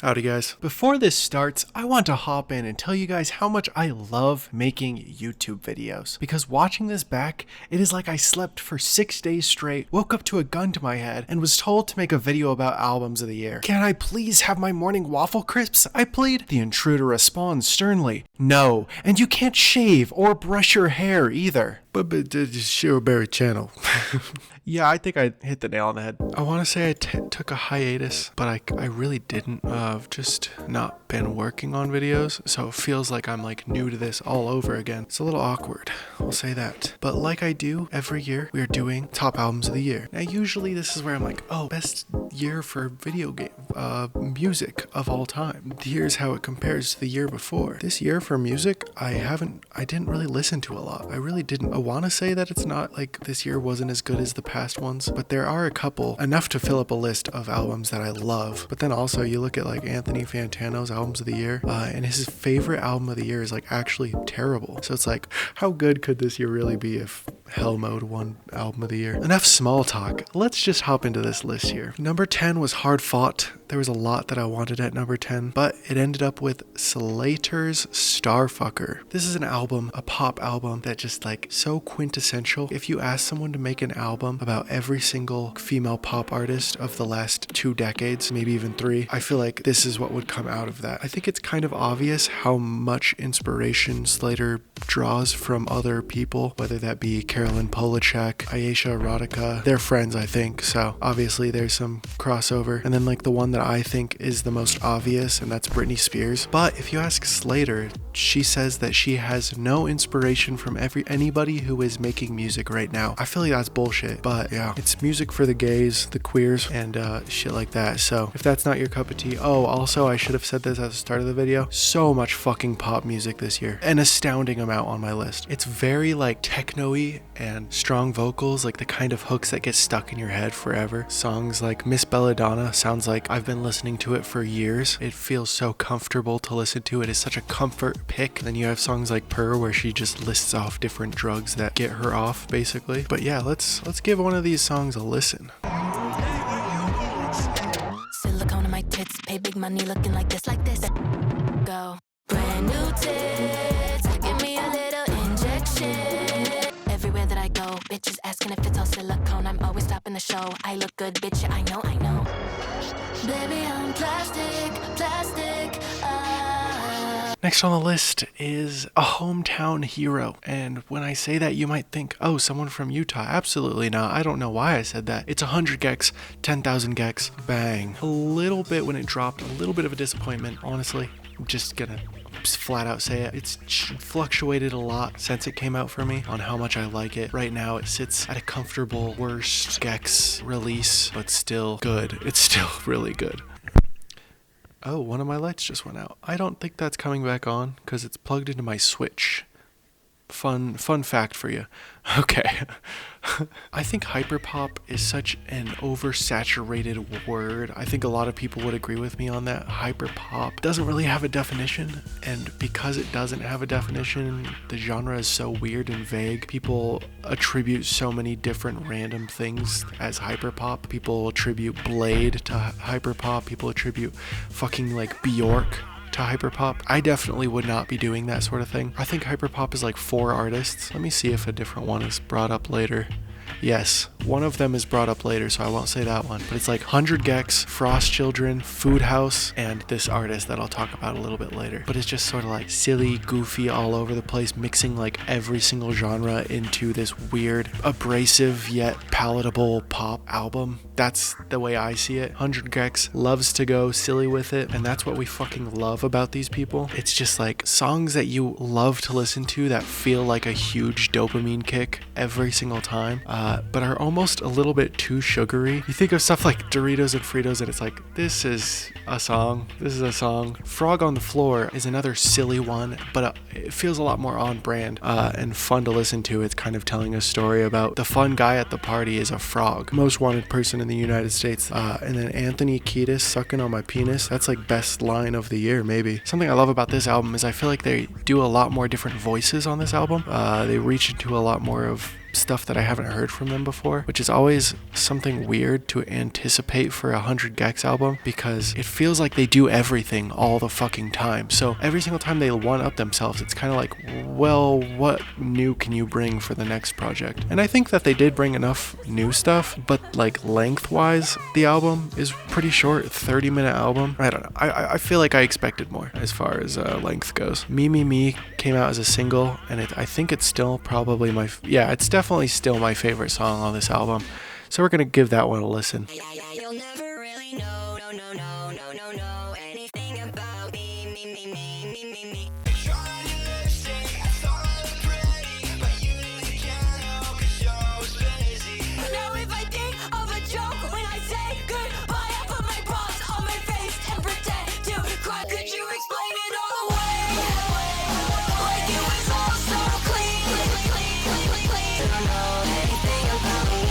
Howdy guys. Before this starts, I want to hop in and tell you guys how much I love making YouTube videos. Because watching this back, it is like I slept for 6 days straight, woke up to a gun to my head, and was told to make a video about albums of the year. Can I please have my morning waffle crisps? I plead. The intruder responds sternly, no, and you can't shave or brush your hair either. But Shirberry channel. Yeah, I think I hit the nail on the head. I want to say I took a hiatus, but I really didn't. I've just not been working on videos, so it feels like I'm like new to this all over again. It's a little awkward, I'll say that. But like I do every year, we are doing top albums of the year. Now usually this is where I'm like, oh, best year for video game music of all time. Here's how it compares to the year before. This year for music, I didn't really listen to a lot. I really didn't. I want to say that it's not like this year wasn't as good as the past ones, but there are a couple, enough to fill up a list of albums that I love. But then also you look at like Anthony Fantano's albums of the year, and his favorite album of the year is like actually terrible. So it's like, how good could this year really be if Hell Mode won album of the year? Enough small talk. Let's just hop into this list here. Number 10 was Hard Fought. There was a lot that I wanted at number 10, but it ended up with Slater's Starfucker. This is an album, a pop album that just like so quintessential. If you ask someone to make an album about every single female pop artist of the last 2 decades, maybe even 3, I feel like this is what would come out of that. I think it's kind of obvious how much inspiration Slater draws from other people, whether that be Carolyn Polachek, Ayesha Erotica. They're friends, I think, so obviously there's some crossover. And then like the one that I think is the most obvious, and that's Britney Spears. But if you ask Slater, she says that she has no inspiration from anybody who is making music right now. I feel like that's bullshit, but yeah, it's music for the gays, the queers, and shit like that. So if that's not your cup of tea, oh, also I should have said this at the start of the video, so much fucking pop music this year, an astounding amount on my list. It's very like techno-y and strong vocals, like the kind of hooks that get stuck in your head forever. Songs like Miss Belladonna sounds like I've been listening to it for years. It feels so comfortable to listen to. It is such a comfort pick. Then you have songs like Purr where she just lists off different drugs that get her off, basically. But yeah, let's give one of these songs a listen. Silicone on my tits, pay big money looking like this. Go. Brand new tits, give me a little injection. Everywhere that I go, bitches asking if it's all silicone. I'm always stopping the show. I look good, bitch, I know. Baby, I'm plastic. Next on the list is a hometown hero. And when I say that, you might think, oh, someone from Utah. Absolutely not. I don't know why I said that. It's 100 gecs, 10,000 gecs, bang. A little bit when it dropped, a little bit of a disappointment, honestly. I'm just gonna flat out say it. It's fluctuated a lot since it came out for me on how much I like it. Right now it sits at a comfortable worst gecs release, but still good. It's still really good. Oh, one of my lights just went out. I don't think that's coming back on because it's plugged into my Switch. Fun fact for you. Okay. I think hyperpop is such an oversaturated word. I think a lot of people would agree with me on that. Hyperpop doesn't really have a definition, and because it doesn't have a definition, the genre is so weird and vague. People attribute so many different random things as hyperpop. People attribute Blade to hyperpop. People attribute fucking like Bjork to hyperpop. I definitely would not be doing that sort of thing. I think hyperpop is like 4 artists. Let me see if a different one is brought up later. Yes, one of them is brought up later, so I won't say that one. But it's like 100 gecs, Frost Children, Food House, and this artist that I'll talk about a little bit later. But it's just sort of like silly, goofy, all over the place, mixing like every single genre into this weird, abrasive yet palatable pop album. That's the way I see it. 100 gecs loves to go silly with it, and that's what we fucking love about these people. It's just like songs that you love to listen to that feel like a huge dopamine kick every single time, but are almost a little bit too sugary. You think of stuff like Doritos and Fritos and it's like, this is a song. Frog on the Floor is another silly one, but it feels a lot more on brand and fun to listen to. It's kind of telling a story about the fun guy at the party is a frog. Most wanted person in the United States. And then Anthony Kiedis, Sucking on My Penis. That's like best line of the year, maybe. Something I love about this album is I feel like they do a lot more different voices on this album. They reach into a lot more of stuff that I haven't heard from them before, which is always something weird to anticipate for a 100 gecs album, because it feels like they do everything all the fucking time. So every single time they one up themselves, it's kind of like, well, what new can you bring for the next project? And I think that they did bring enough new stuff, but like lengthwise, the album is pretty short, 30-minute album. I don't know. I feel like I expected more as far as length goes. Me Me Me came out as a single, and I think it's still probably it's definitely still my favorite song on this album. So we're gonna give that one a listen. You'll never really know, no, anything about me, me. Now if I think of a joke when I say goodbye, I put my paws on my face and pretend to cry. Could you explain it all away? Like it was all so clean. Don't know anything about me.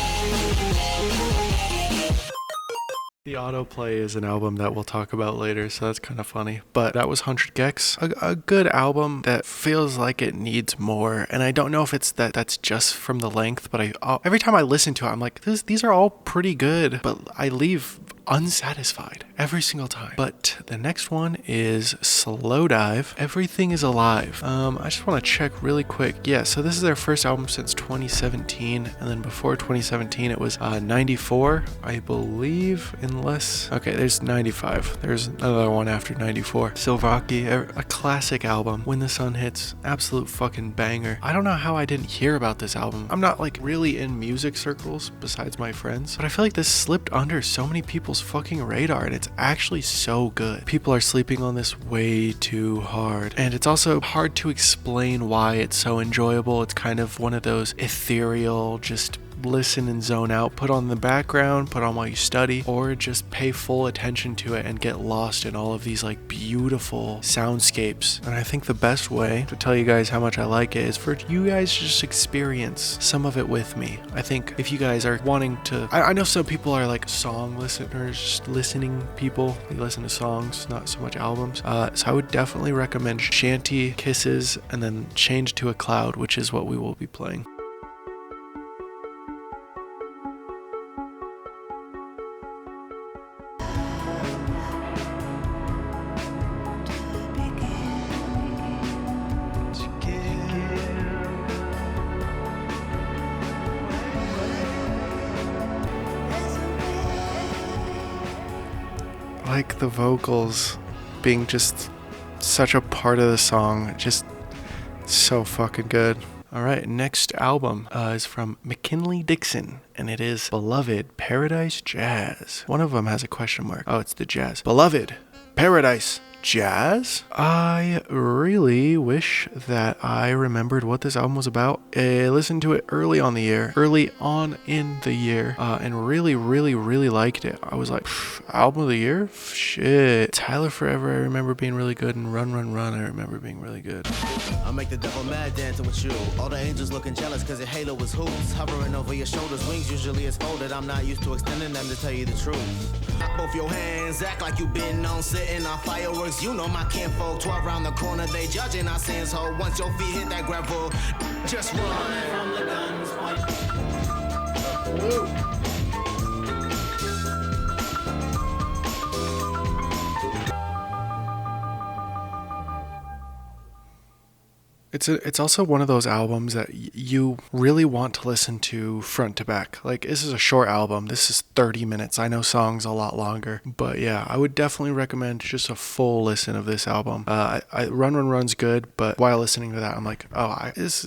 The Autoplay is an album that we'll talk about later, so that's kind of funny. But that was 100 gecs, a good album that feels like it needs more. And I don't know if it's that's just from the length, but every time I listen to it, I'm like, these are all pretty good, but I leave unsatisfied every single time. But the next one is Slowdive, Everything Is Alive. I just want to check really quick. Yeah, so this is their first album since 2017, and then before 2017 it was 94, I believe, okay, there's 95. There's another one after 94. Silvaki, a classic album. When the Sun Hits, absolute fucking banger. I don't know how I didn't hear about this album. I'm not like really in music circles besides my friends, but I feel like this slipped under so many people's fucking radar, and it's actually so good. People are sleeping on this way too hard, and it's also hard to explain why it's so enjoyable. It's kind of one of those ethereal, just listen and zone out, put on the background, put on while you study, or just pay full attention to it and get lost in all of these like beautiful soundscapes. And I think the best way to tell you guys how much I like it is for you guys to just experience some of it with me. I think if you guys are wanting to, I know some people are like song listeners, just listening people. They listen to songs, not so much albums. So I would definitely recommend Shanty, Kisses, and then Change to a Cloud, which is what we will be playing. Like the vocals being just such a part of the song, just so fucking good. All right, next album is from McKinley Dixon, and it is Beloved Paradise Jazz. One of them has a question mark. Oh, it's the jazz. Beloved Paradise Jazz. I really wish that I remembered what this album was about. I listened to it early on in the year, and really liked it. I was like, album of the year? Shit. Tyler Forever, I remember being really good, and Run, I remember being really good. I'll make the devil mad dancing with you. All the angels looking jealous cause your halo was hoops. Hovering over your shoulders, wings usually is folded. I'm not used to extending them to tell you the truth. Both your hands, act like you been on sitting on fireworks. You know my kinfolk, 12 round the corner, they judging our sins. Ho, once your feet hit that gravel, just run from the guns. It's also one of those albums that you really want to listen to front to back. Like, this is a short album. This is 30 minutes. I know songs a lot longer, but yeah, I would definitely recommend just a full listen of this album. Run's good, but while listening to that, I'm like,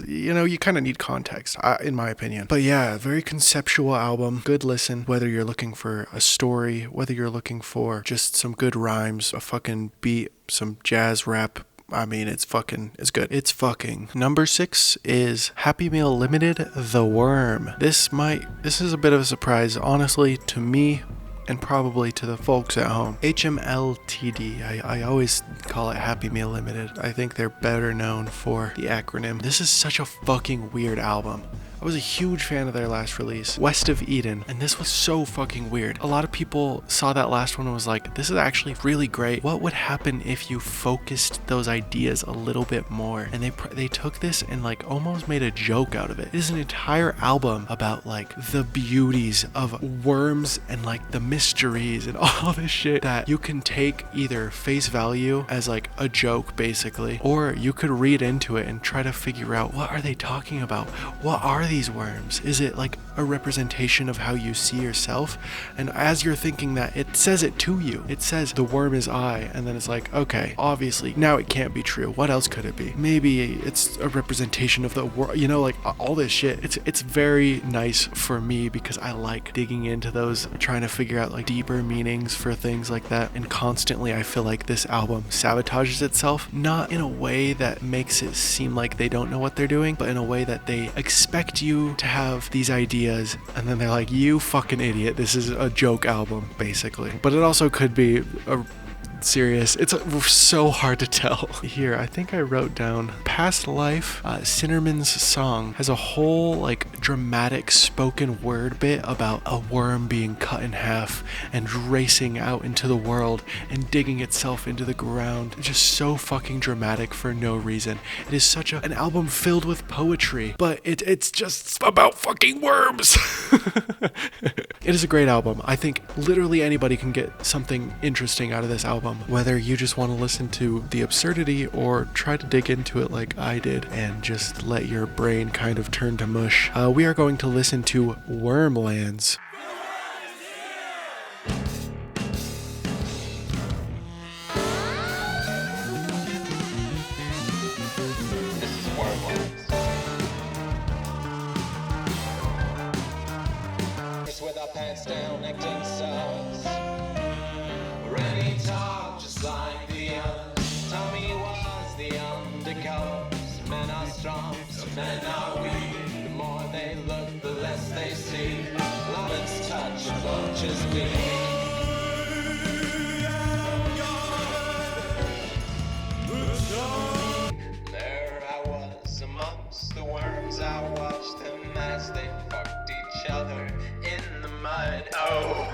you kind of need context, in my opinion. But yeah, very conceptual album. Good listen, whether you're looking for a story, whether you're looking for just some good rhymes, a fucking beat, some jazz rap. I mean, it's good. It's fucking. Number 6 is Happy Meal Limited, The Worm. This is a bit of a surprise, honestly, to me, and probably to the folks at home. HMLTD. I always call it Happy Meal Limited. I think they're better known for the acronym. This is such a fucking weird album. I was a huge fan of their last release, West of Eden, and this was so fucking weird. A lot of people saw that last one and was like, this is actually really great. What would happen if you focused those ideas a little bit more? And they took this and like almost made a joke out of it. It is an entire album about like the beauties of worms and like the mysteries and all this shit that you can take either face value as like a joke basically, or you could read into it and try to figure out, what are they talking about? What are these worms? Is it like a representation of how you see yourself? And as you're thinking that, it says it to you. It says the worm is I, and then it's like, okay, obviously now it can't be true. What else could it be? Maybe it's a representation of the world, you know, like all this shit. It's very nice for me because I like digging into those, trying to figure out like deeper meanings for things like that. And constantly I feel like this album sabotages itself, not in a way that makes it seem like they don't know what they're doing, but in a way that they expect you to have these ideas and then they're like, you fucking idiot, this is a joke album basically. But it also could be a serious. It's so hard to tell. Here, I think I wrote down Past Life. Sinnerman's song has a whole like dramatic spoken word bit about a worm being cut in half and racing out into the world and digging itself into the ground. Just so fucking dramatic for no reason. It is such an album filled with poetry, but it's just about fucking worms. It is a great album. I think literally anybody can get something interesting out of this album, whether you just want to listen to the absurdity or try to dig into it like I did and just let your brain kind of turn to mush. We are going to listen to Wormlands. With our pants down, acting sus. Ready talk, just like the others. Tommy was the undercover. Some men are strong, some men are weak. The more they look, the less they see. Love's touch won't just be. There I was amongst the worms. I watched them as they fucked each other in the mud. Oh,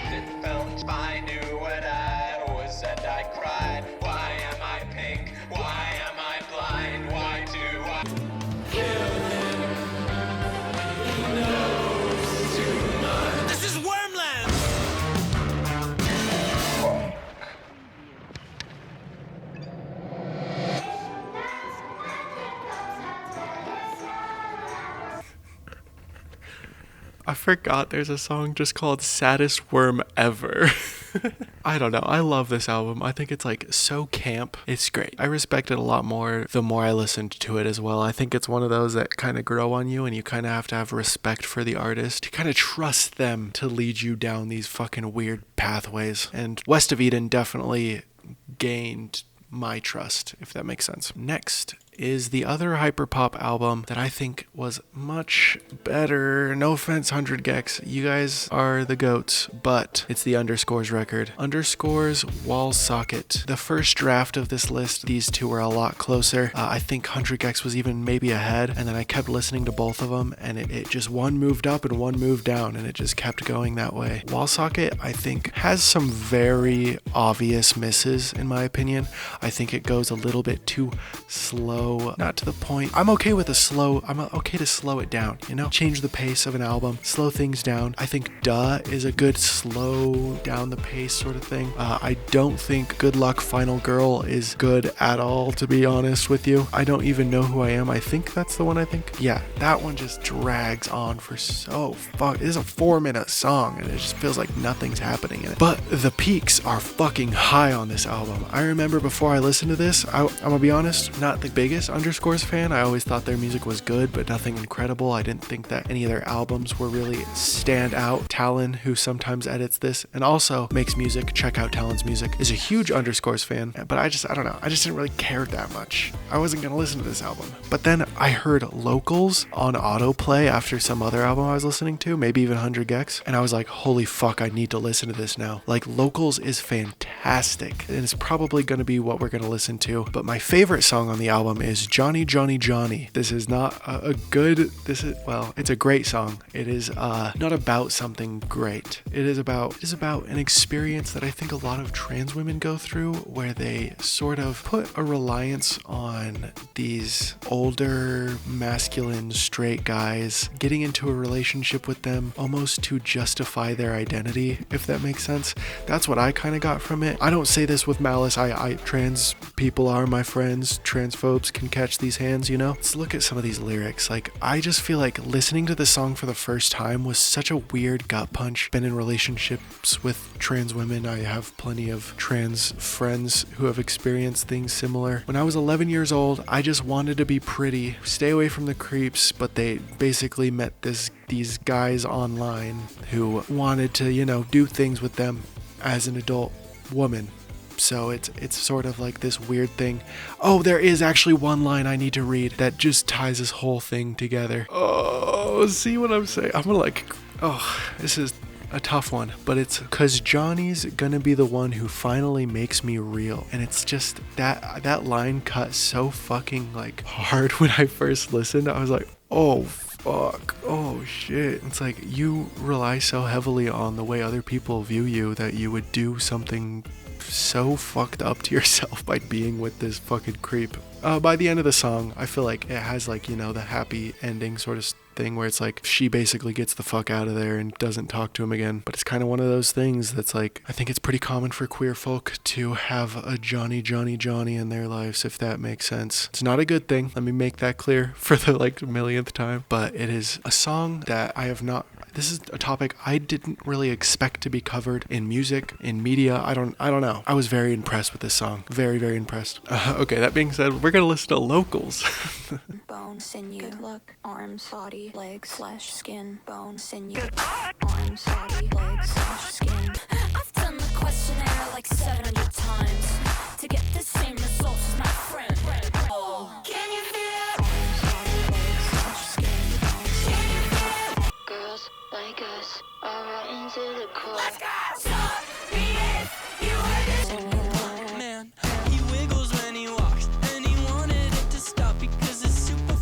it felt I knew what I was and I cried. Why am I pink? Why am I blind? Why do I kill him? He knows too much. This is Wormlands! I forgot there's a song just called Saddest Worm Ever. I don't know. I love this album. I think it's like so camp. It's great. I respect it a lot more the more I listened to it as well. I think it's one of those that kind of grow on you and you kind of have to have respect for the artist. You kind of trust them to lead you down these fucking weird pathways. And West of Eden definitely gained my trust, if that makes sense. Next is the other hyperpop album that I think was much better. No offense, 100 Gex, you guys are the goats, but it's the Underscores record. Underscores, Wall Socket. The first draft of this list, these two were a lot closer. I think 100 Gex was even maybe ahead, and then I kept listening to both of them, and it just one moved up and one moved down, and it just kept going that way. Wall Socket, I think, has some very obvious misses, in my opinion. I think it goes a little bit too slow, not to the point. I'm okay to slow it down, you know? Change the pace of an album, slow things down. I think Duh is a good slow down the pace sort of thing. I don't think Good Luck Final Girl is good at all, to be honest with you. I don't even know who I am. I think that's the one I think. Yeah, that one just drags on for it is a 4-minute song and it just feels like nothing's happening in it. But the peaks are fucking high on this album. I remember before I listened to this, I'm gonna be honest, not the biggest Underscores fan. I always thought their music was good, but nothing incredible. I didn't think that any of their albums were really stand out. Talon, who sometimes edits this and also makes music, check out Talon's music, is a huge Underscores fan, but I don't know. I just didn't really care that much. I wasn't gonna listen to this album. But then I heard Locals on autoplay after some other album I was listening to, maybe even 100 Gex, and I was like, holy fuck, I need to listen to this now. Like, Locals is fantastic, and it's probably gonna be what we're gonna listen to, but my favorite song on the album album is Johnny Johnny Johnny. This is not a good, well, it's a great song. It is not about something great. It is about an experience that I think a lot of trans women go through, where they sort of put a reliance on these older, masculine, straight guys, getting into a relationship with them almost to justify their identity, if that makes sense. That's what I kind of got from it. I don't say this with malice. I trans people are my friends. Transphobes can catch these hands, you know? Let's look at some of these lyrics. Like, I just feel like listening to the song for the first time was such a weird gut punch. Been in relationships with trans women. I have plenty of trans friends who have experienced things similar. When I was 11 years old, I just wanted to be pretty, stay away from the creeps, but they basically met these guys online who wanted to, you know, do things with them as an adult woman. So it's sort of like this weird thing. Oh, there is actually one line I need to read that just ties this whole thing together. Oh, see what I'm saying? I'm like, oh, this is a tough one, but it's cause Johnny's gonna be the one who finally makes me real. And it's just that line cut so fucking like hard when I first listened. I was like, oh fuck, oh shit. It's like you rely so heavily on the way other people view you that you would do something so fucked up to yourself by being with this fucking creep. By the end of the song, I feel like it has like, you know, the happy ending sort of thing where it's like she basically gets the fuck out of there and doesn't talk to him again. But it's kind of one of those things that's like, I think it's pretty common for queer folk to have a Johnny Johnny Johnny in their lives, if that makes sense. It's not a good thing. Let me make that clear for the like millionth time. But it is a song that I have not. This is a topic I didn't really expect to be covered in music, in media. I don't know. I was very impressed with this song. Very, very impressed. Okay, that being said, we're gonna listen to Locals. Bone, sinew, good luck, arms, body, legs, flesh, skin, bone, sinew, arms, body, legs, flesh, skin. I've done the questionnaire like 700 times to get the same results as my friend. Oh, can you feel it? Arms, body, legs, flesh, skin, bone, sinew. Girls like us are right into the core. Let's go! Stop me if you heard it. Man, he wiggles when he walks, and he wanted it to stop because it's super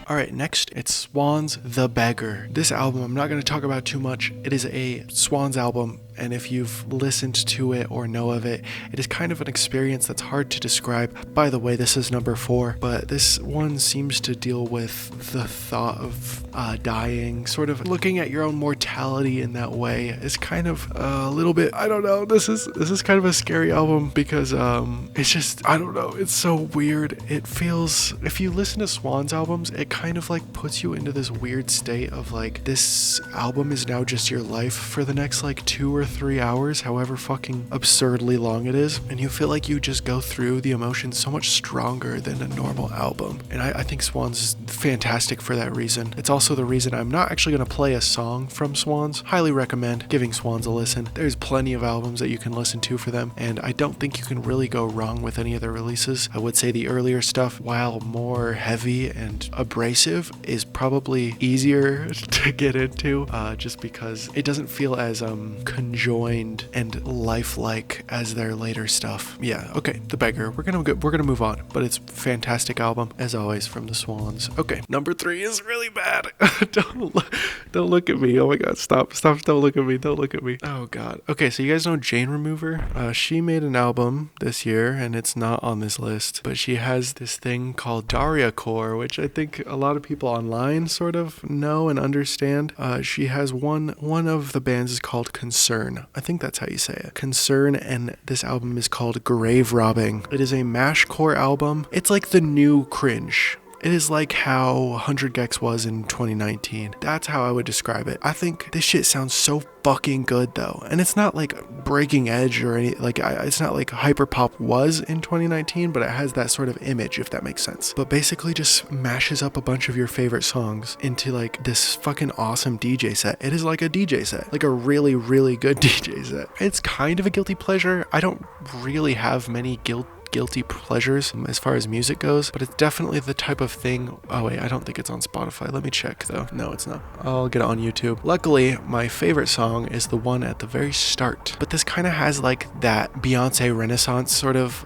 Alright, next it's Swans The Beggar. This album I'm not going to talk about too much. It is a Swans album, and if you've listened to it or know of it, it is kind of an experience that's hard to describe. By the way, this is number 4, but this one seems to deal with the thought of dying, sort of looking at your own mortality in that way. Is kind of a little bit, I don't know, this is kind of a scary album because it's just, I don't know, it's so weird. It feels, if you listen to Swans albums, it kind of like puts you into this weird state of like, this album is now just your life for the next like 2 or 3 hours, however fucking absurdly long it is, and you feel like you just go through the emotions so much stronger than a normal album. And I think Swans is fantastic for that reason. It's also the reason I'm not actually going to play a song from Swans. Highly recommend giving Swans a listen. There's plenty of albums that you can listen to for them, and I don't think you can really go wrong with any of their releases. I would say the earlier stuff, while more heavy and abrasive, is probably easier to get into, just because it doesn't feel as conjoined and lifelike as their later stuff. Yeah, okay, The Beggar. We're gonna move on, but it's a fantastic album as always from the Swans. Okay, number 3 is really bad. Don't look at me. Oh my god, stop, don't look at me, don't look at me. Oh god. Okay, so you guys know Jane Remover? She made an album this year and it's not on this list, but she has this thing called Daria Core, which I think a lot of people online sort of know and understand. She has one of the bands is called Concern. I think that's how you say it. Concern, and this album is called Grave Robbing. It is a mashcore album. It's like the new Cringe. It is like how 100 Gex was in 2019. That's how I would describe it. I think this shit sounds so fucking good though. And it's not like breaking edge or any, like, it's not like hyperpop was in 2019, but it has that sort of image, if that makes sense. But basically just mashes up a bunch of your favorite songs into like this fucking awesome DJ set. It is like a DJ set, like a really, really good DJ set. It's kind of a guilty pleasure. I don't really have many guilty guilty pleasures as far as music goes, but it's definitely the type of thing. Oh wait, I don't think it's on Spotify. Let me check though. No, it's not. I'll get it on YouTube. Luckily, my favorite song is the one at the very start, but this kind of has like that Beyonce Renaissance sort of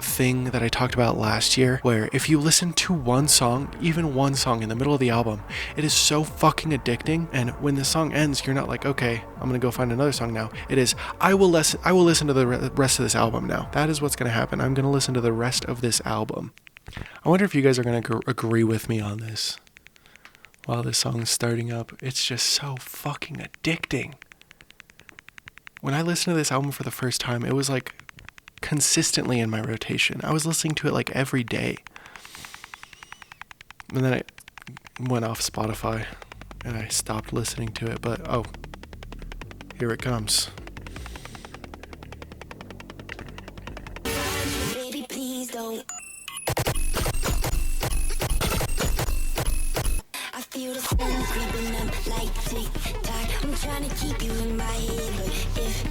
thing that I talked about last year, where if you listen to one song, even one song in the middle of the album, it is so fucking addicting, and when the song ends, you're not like, okay, I'm gonna go find another song now. It is, I will listen to the rest of this album now. That is what's gonna happen. I'm gonna listen to the rest of this album. I wonder if you guys are gonna agree with me on this. While this song's starting up, it's just so fucking addicting. When I listened to this album for the first time, it was like consistently in my rotation. I was listening to it like every day. And then it went off Spotify and I stopped listening to it, but oh, here it comes. Baby, please don't. I feel the sun creeping up like tick-tock. I'm trying to keep you in my head, but if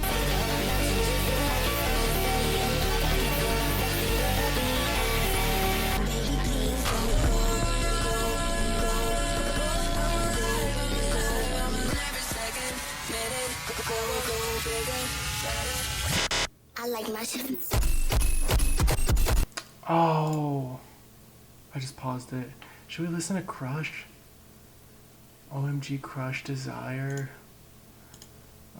I like my shit. Oh, I just paused it. Should we listen to Crush? OMG Crush Desire.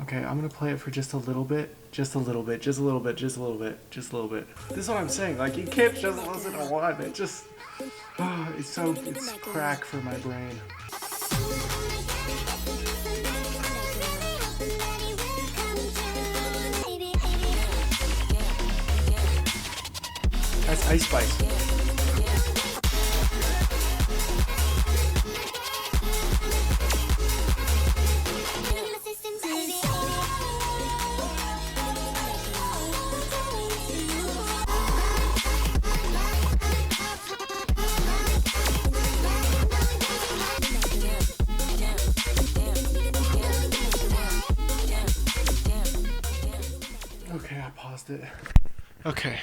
Okay, I'm gonna play it for just a little bit. Just a little bit, just a little bit, just a little bit, just a little bit. This is what I'm saying, like you can't just listen to one. It just, it's crack for my brain. That's Ice Spice. Okay, I paused it. Okay.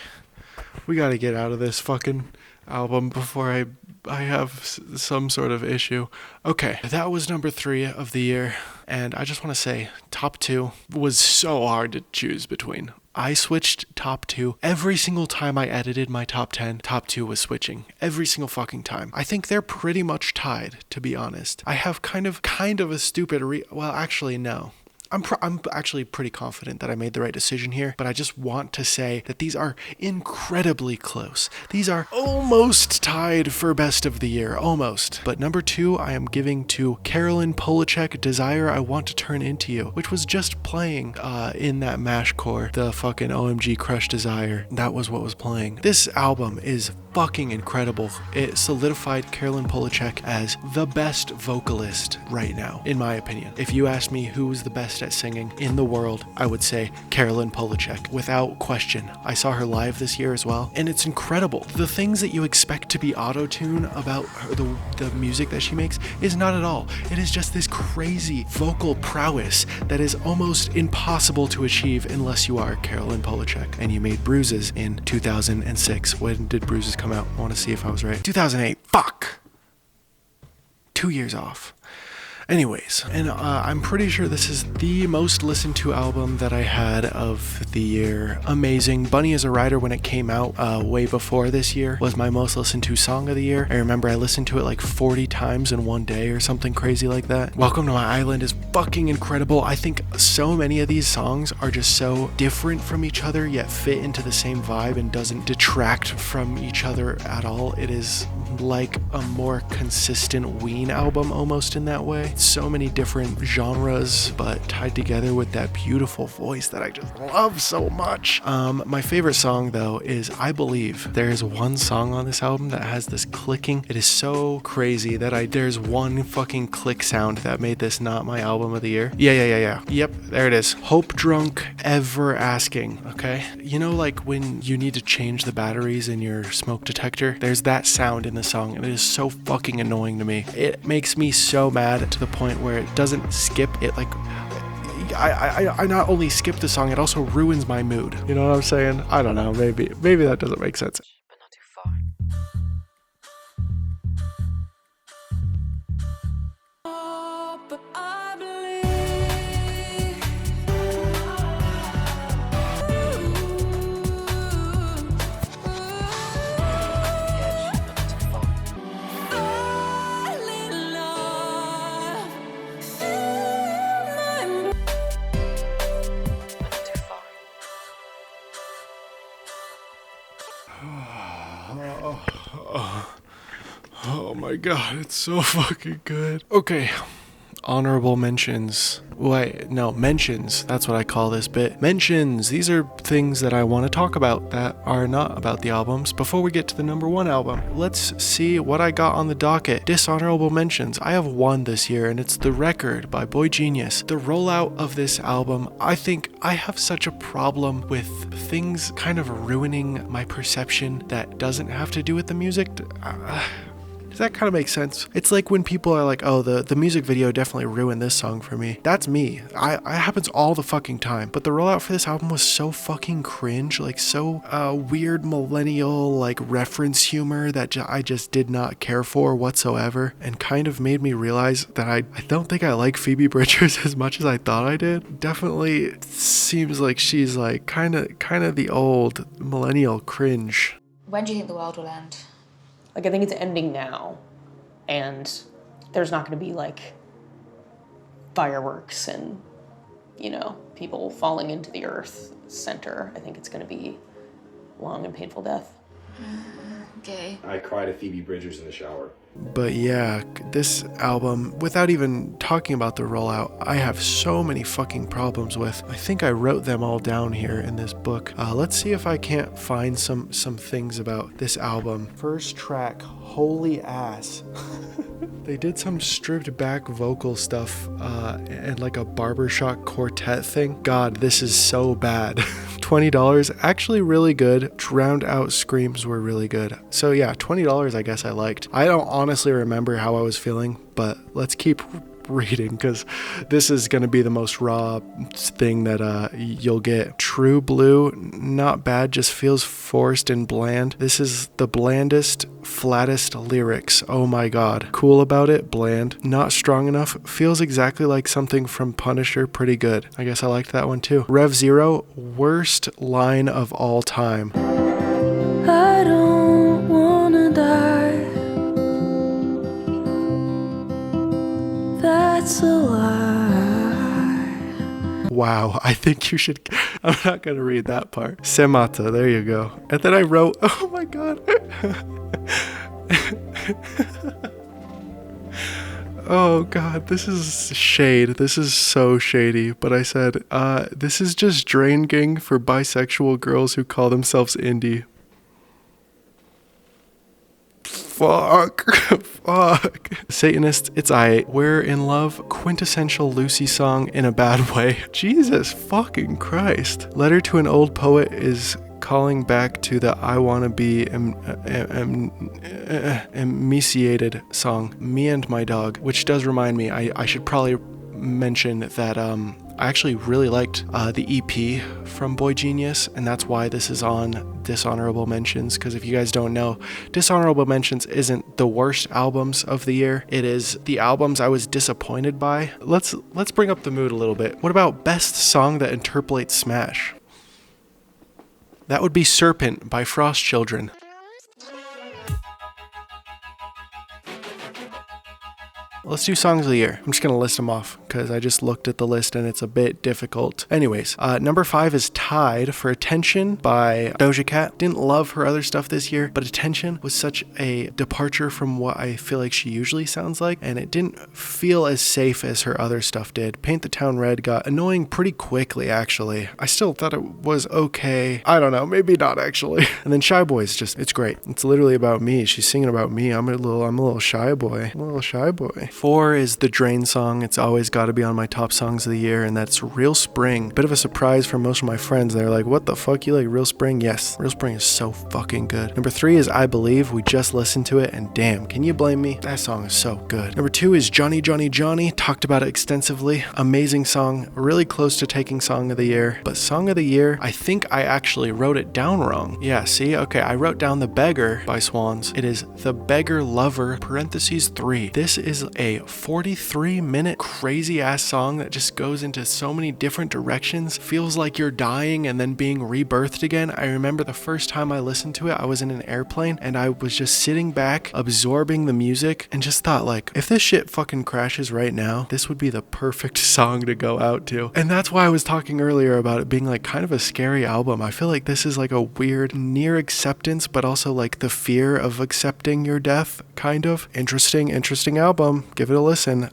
We gotta get out of this fucking album before I have some sort of issue. Okay, that was number 3 of the year, and I just want to say, top 2 was so hard to choose between. I switched top 2 every single time I edited my top 10. Top 2 was switching every single fucking time. I think they're pretty much tied, to be honest. I have kind of a stupid well, actually, no. I'm actually pretty confident that I made the right decision here, but I just want to say that these are incredibly close. These are almost tied for best of the year, almost. But number 2, I am giving to Carolyn Polachek, Desire I Want to Turn Into You, which was just playing in that mashcore, the fucking OMG Crush Desire. That was what was playing. This album is fucking incredible. It solidified Carolyn Polachek as the best vocalist right now, in my opinion. If you asked me who was the best at singing in the world, I would say Carolyn Polachek, without question. I saw her live this year as well, and it's incredible. The things that you expect to be auto-tune about her, the music that she makes is not at all. It is just this crazy vocal prowess that is almost impossible to achieve unless you are Carolyn Polachek. And you made Bruises in 2006. When did Bruises come out? I want to see if I was right. 2008. Fuck! 2 years off. Anyways, and I'm pretty sure this is the most listened to album that I had of the year. Amazing. Bunny is a Rider, when it came out way before this year, was my most listened to song of the year. I remember I listened to it like 40 times in one day or something crazy like that. Welcome to My Island is fucking incredible. I think so many of these songs are just so different from each other, yet fit into the same vibe and doesn't detract from each other at all. It is like a more consistent Ween album almost in that way. So many different genres, but tied together with that beautiful voice that I just love so much. My favorite song though is I Believe. There is one song on this album that has this clicking. It is so crazy that there's one fucking click sound that made this not my album of the year. Yeah. Yep, there it is. Hope Drunk Ever Asking, okay? You know, like when you need to change the batteries in your smoke detector? There's that sound in the song, and it is so fucking annoying to me. It makes me so mad to the point where it doesn't skip. It like, I not only skip the song, it also ruins my mood. You know what I'm saying? I don't know. Maybe that doesn't make sense. But not too far. But I believe. Fall in love. Feel my Oh my god, it's so fucking good. Okay. Honorable mentions. Wait, no, mentions. That's what I call this bit. Mentions. These are things that I want to talk about that are not about the albums. Before we get to the number one album, let's see what I got on the docket. Dishonorable mentions. I have one this year, and it's The Record by Boy Genius. The rollout of this album, I think I have such a problem with things kind of ruining my perception that doesn't have to do with the music. Does that kind of make sense? It's like when people are like, oh, the music video definitely ruined this song for me. That's me. It happens all the fucking time. But the rollout for this album was so fucking cringe, like so weird millennial like reference humor that I just did not care for whatsoever, and kind of made me realize that I don't think I like Phoebe Bridgers as much as I thought I did. Definitely seems like she's like kind of the old millennial cringe. When do you think the world will end? Like, I think it's ending now, and there's not going to be, like, fireworks and, you know, people falling into the earth center. I think it's going to be long and painful death. Okay. I cried at Phoebe Bridgers in the shower. But yeah, this album, without even talking about the rollout, I have so many fucking problems with. I think I wrote them all down here in this book. Let's see if I can't find some things about this album. First track, Holy Ass. They did some stripped back vocal stuff and like a barbershop quartet thing. God, this is so bad. $20, actually really good. Drowned out screams were really good. So yeah, $20 I guess I liked. I don't honestly remember how I was feeling, but let's keep reading because this is going to be the most raw thing that you'll get. True Blue, not bad, just feels forced and bland. This is the blandest, flattest lyrics. Oh my god. Cool about it, bland. Not strong enough, feels exactly like something from Punisher, pretty good. I guess I liked that one too. Rev Zero, worst line of all time. I don't wanna die. That's a lie. Wow, I think you should. I'm not gonna read that part. Semata, there you go. And then I wrote, oh my god. Oh god, this is shade. This is so shady. But I said, this is just Drain Gang for bisexual girls who call themselves indie. Fuck. Satanist, it's aight. We're in love, quintessential Lucy song in a bad way. Jesus fucking Christ. Letter to an Old Poet is calling back to the I Wanna Be Emaciated song, Me and My Dog, which does remind me, I should probably mention that I actually really liked the EP from Boy Genius, and that's why this is on Dishonorable Mentions, because if you guys don't know, Dishonorable Mentions isn't the worst albums of the year. It is the albums I was disappointed by. Let's bring up the mood a little bit. What about Best Song That Interpolates Smash? That would be Serpent by Frost Children. Let's do songs of the year. I'm just going to list them off because I just looked at the list and it's a bit difficult. Anyways, number 5 is Tied for Attention by Doja Cat. Didn't love her other stuff this year, but Attention was such a departure from what I feel like she usually sounds like, and it didn't feel as safe as her other stuff did. Paint the Town Red got annoying pretty quickly, actually. I still thought it was okay. I don't know, maybe not actually. And then Shy Boy's just, it's great. It's literally about me. She's singing about me. I'm a little shy boy. I'm a little shy boy. 4 is the Drain song, It's Always got to be on my top songs of the year, and that's Real Spring. Bit of a surprise for most of my friends. They're like, what the fuck, you like Real Spring? Yes, Real Spring is so fucking good. Number 3 is I Believe. We just listened to it, and damn, can you blame me? That song is so good. Number 2 is Johnny Johnny Johnny. Talked about it extensively. Amazing song, really close to taking song of the year, but song of the year, I think I actually wrote it down wrong. Yeah, see, okay, I wrote down The Beggar by Swans. It is The Beggar Lover, parentheses 3. This is a 43-minute crazy ass song that just goes into so many different directions. Feels like you're dying and then being rebirthed again. I remember the first time I listened to it, I was in an airplane and I was just sitting back, absorbing the music, and just thought like, if this shit fucking crashes right now, this would be the perfect song to go out to. And that's why I was talking earlier about it being like kind of a scary album. I feel like this is like a weird near acceptance, but also like the fear of accepting your death, kind of. Interesting album. Give it a listen.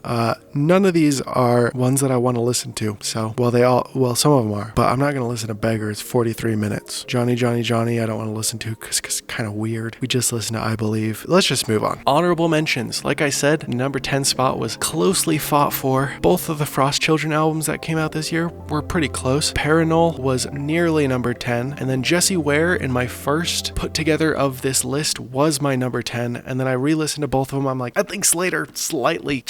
None of these are ones that I want to listen to. So, some of them are, but I'm not going to listen to Beggar. It's 43 minutes. Johnny Johnny Johnny, I don't want to listen to because it's kind of weird. We just listened to I Believe. Let's just move on. Honorable mentions. Like I said, number 10 spot was closely fought for. Both of the Frost Children albums that came out this year were pretty close. Paranol was nearly number 10, and then Jessie Ware in my first put together of this list was my number 10, and then I re-listened to both of them. I'm like, I think Slater slightly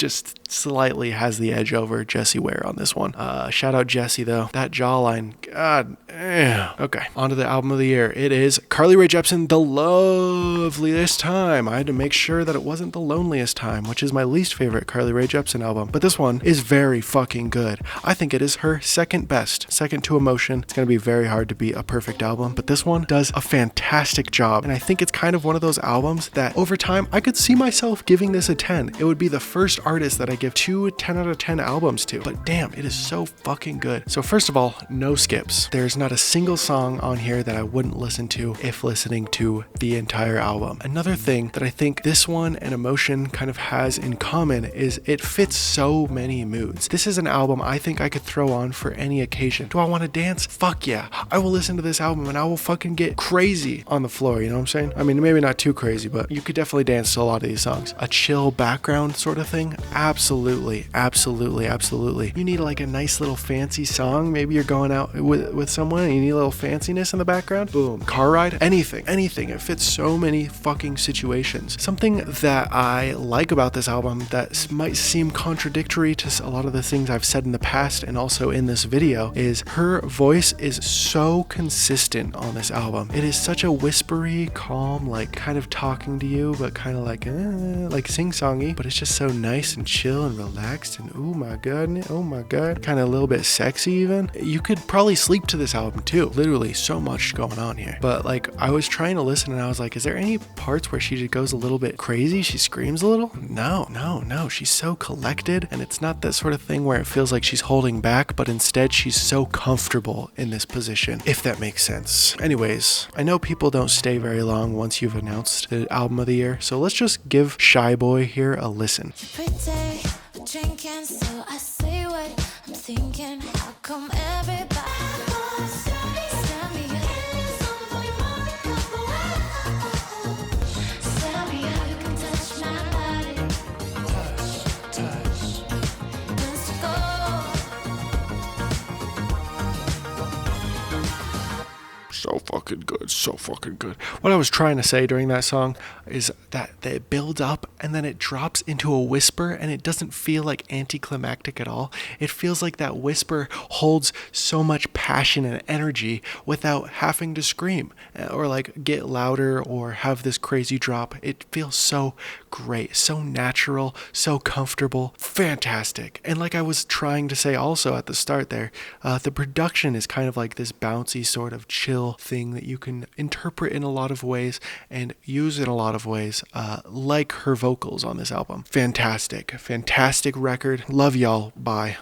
has the edge over Jessie Ware on this one. Shout out Jessie though. That jawline, god damn. Okay, on to the album of the year. It is Carly Rae Jepsen, The Loveliest Time. I had to make sure that it wasn't The Loneliest Time, which is my least favorite Carly Rae Jepsen album, but this one is very fucking good. I think it is her second best, second to Emotion. It's gonna be very hard to beat a perfect album, but this one does a fantastic job, and I think it's kind of one of those albums that over time I could see myself giving this a 10. It would be the first artist that I give 2 10 out of 10 albums to, but damn, it is so fucking good. So first of all, no skips. There's not a single song on here that I wouldn't listen to if listening to the entire album. Another thing that I think this one and Emotion kind of has in common is it fits so many moods. This is an album I think I could throw on for any occasion. Do I want to dance? Fuck yeah. I will listen to this album and I will fucking get crazy on the floor, you know what I'm saying? I mean, maybe not too crazy, but you could definitely dance to a lot of these songs. A chill background sort of thing? Absolutely. You need like a nice little fancy song. Maybe you're going out with someone and you need a little fanciness in the background. Boom. Car ride? Anything. It fits so many fucking situations. Something that I like about this album that might seem contradictory to a lot of the things I've said in the past and also in this video is her voice is so consistent on this album. It is such a whispery, calm, like kind of talking to you, but kind of like sing-songy, but it's just so nice and chill and relaxed and oh my god, kind of a little bit sexy even. You could probably sleep to this album too. Literally so much going on here. But like I was trying to listen and I was like, is there any parts where she goes a little bit crazy? She screams a little? No. She's so collected, and it's not that sort of thing where it feels like she's holding back, but instead she's so comfortable in this position, if that makes sense. Anyways, I know people don't stay very long once you've announced the album of the year, so let's just give Shy Boy here a listen. Pretty, drinking, so I say what I'm thinking. How come everybody tell me how you can touch my body? Touch. Let's go. So fucking good. What I was trying to say during that song is that it builds up and then it drops into a whisper, and it doesn't feel like anticlimactic at all. It feels like that whisper holds so much passion and energy without having to scream or like get louder or have this crazy drop. It feels so great, so natural, so comfortable, fantastic. And like I was trying to say also at the start there, the production is kind of like this bouncy sort of chill thing that you can interpret in a lot of ways and use in a lot of ways, like her vocals on this album. Fantastic record. Love y'all. Bye.